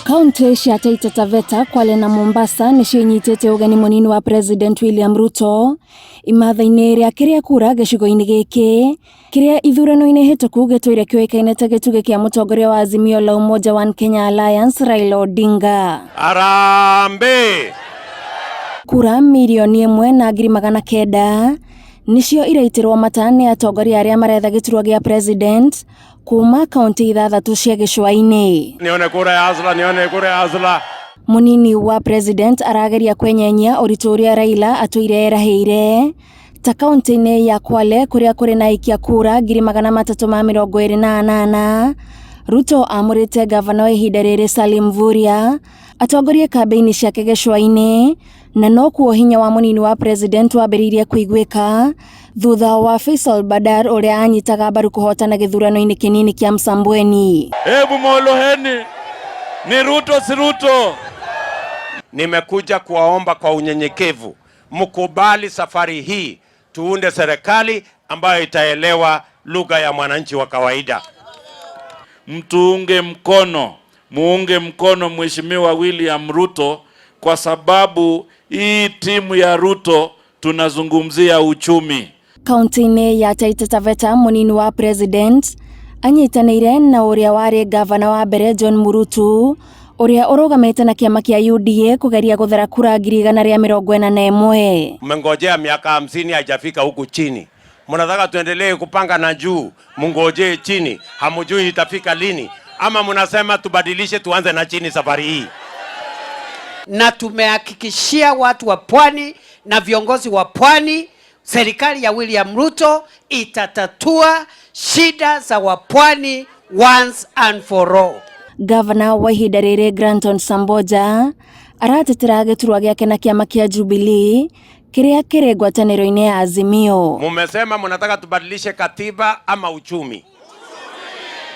Kaunti cia Taita Taveta, Kwale na Mombasa nicio inyitete ugeni munini wa President William Ruto imatha-ini ria kiria kura gicigo-ini giki kiria ithurano-ini hituku gitwire kioikaine ta gitugi kia mutongoria wa Azimio la Umoja One Kenya Alliance Raila Odinga. Arambe! Kura milioni 1,900 nicio iraitirwo mata ni atongoria aria maretha giturwa gia president kuma kaunti 6 cia gicua-ini. Nione kura ya Azla, nione kura ya Azla. Munini wa president arageria kwenyenya uritu uria Raila atwire eraheire ta kaunti-ini ya Kwale kuria kuri na ikia kura 328. Ruto amurite gavana wa ihinda riri Salim Mvurya atongorie kambeini ciake gicua-ini, na no kuo hinya wa munini wa president wambiririe kuiguika thutha wa Faisal Badar uria anyitaga mbaru kuhotana githurano-ini kinini kia Msambweni. Hebu moloheni, ni Ruto si Ruto. Nimekuja kuwaomba kwa unyenyekevu mkubali safari hii tuunde serikali ambayo itaelewa lugha ya mwananchi wa kawaida. Muunge mkono Mheshimiwa William Ruto, kwa sababu hii timu ya Ruto tunazungumzia uchumi. Kaunti-ini ya Taita Taveta, munini wa president anyitanire na uria wari gavana wa mbere John Murutu uria urugamite na kiama kia UDA kugeria guthera kura 141. Mmengojea miaka 50 haijafika huku chini. Mnataka tuendelee kupanga na juu, mngojee chini, hamujui itafika lini, ama mnasema tubadilishe tuanze na chini safari hii? Na tumehakikishia watu wa Pwani na viongozi wa Pwani, serikali ya William Ruto itatatua shida za Wapwani once and for all. Gavana wa ihinda riri Granton Samboja aratetera giturwa giake na kiama kia Jubilee kiria kiri ngwataniro-ini ya Azimio. Mumesema mnataka tubadilishe katiba ama uchumi?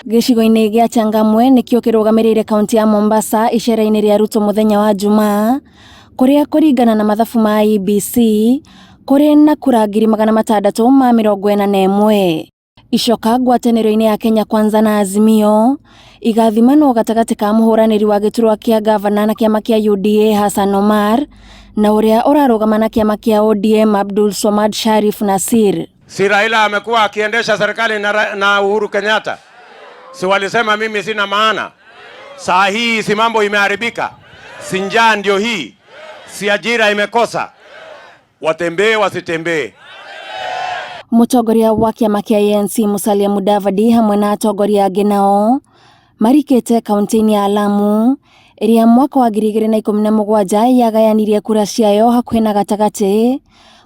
Gicigo-ini gia Changamwe nikio kirugamirire kaunti ya Mombasa icera-ini ria Ruto muthenya wa Jumaa, kuria kuringana na mathabu ma IEBC kuri na kura 641. Icoka ngwataniro-ini ya Kenya Kwanza na Azimio igathimanwo gatagati ka muhuraniri wa giturwa kia gavana na kiama kia UDA Hassan Omar na uria urarugama na kiama kia ODM Abdul Swamad Sharif Nasir. Si Raila amekuwa akiendesha serikali na Uhuru Kenyatta? Si walisema mimi sina maana? Saa hii si mambo imeharibika? Si njaa ndio hii? Si ajira imekosa? Watembee wasitembee? Mutongoria wa kiama kia ANC Musalia Mudavadi hamwe na atongoria angĩ nao marikite kaunti-ini ya Lamu iria mwaka wa 2017 yagayanirie kura ciayo hakuhi na gatagati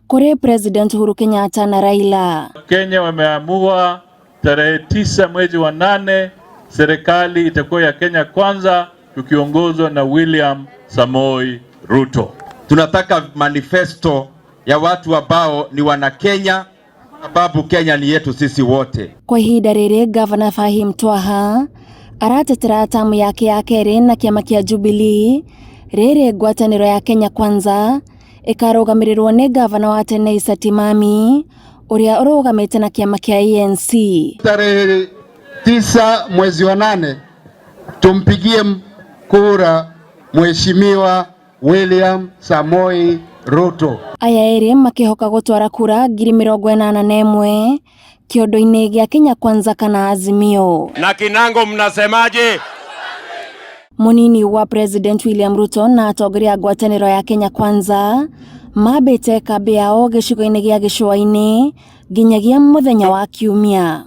kuri President Uhuru Kenyatta na Raila. Kenya wameamua tarehe 9 mwezi wa 8 serikali itakuwa ya Kenya Kwanza tukiongozwa na William Samoei Ruto. Tunataka manifesto ya watu ambao ni wana Kenya, sababu Kenya ni yetu sisi wote. Kwa ihinda riri Gavana Fahim Twaha aratetera tamu yake ya keri na kiama kia Jubilee riri ngwataniro ya Kenya Kwanza ikarugamirirwo ni gavana wa tene Issa Timami uria urugamite na kiama kia ANC. Tarehe 9 mwezi wa 8 tumpigie kura Mheshimiwa William Samoei Ruto. Aya eri makihoka gutwara kura 81 kiondo-ini gia Kenya Kwanza kana Azimio. Na Kinango mnasemaje? Munini wa President William Ruto na atongoria ngwataniro ya Kenya Kwanza mabite kambi yao gicigo-ini gia gicua-ini nginyagia muthenya wa Kiumia.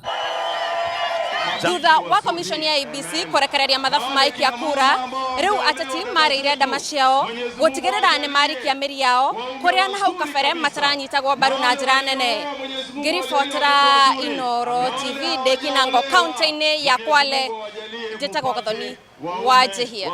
Thutha wa komishoni ya IEBC kurekereria mathabu maikia kura, riu ateti marire ndama ciao gutigirira ni marikia miri yao kuria na hau kabere mataranyitagwo mbaru na njira nene. Ngiribotera Inooro TV ndi Kinango kaunti-ini ya Kwale, njitagwo Gathoni wa Jehia.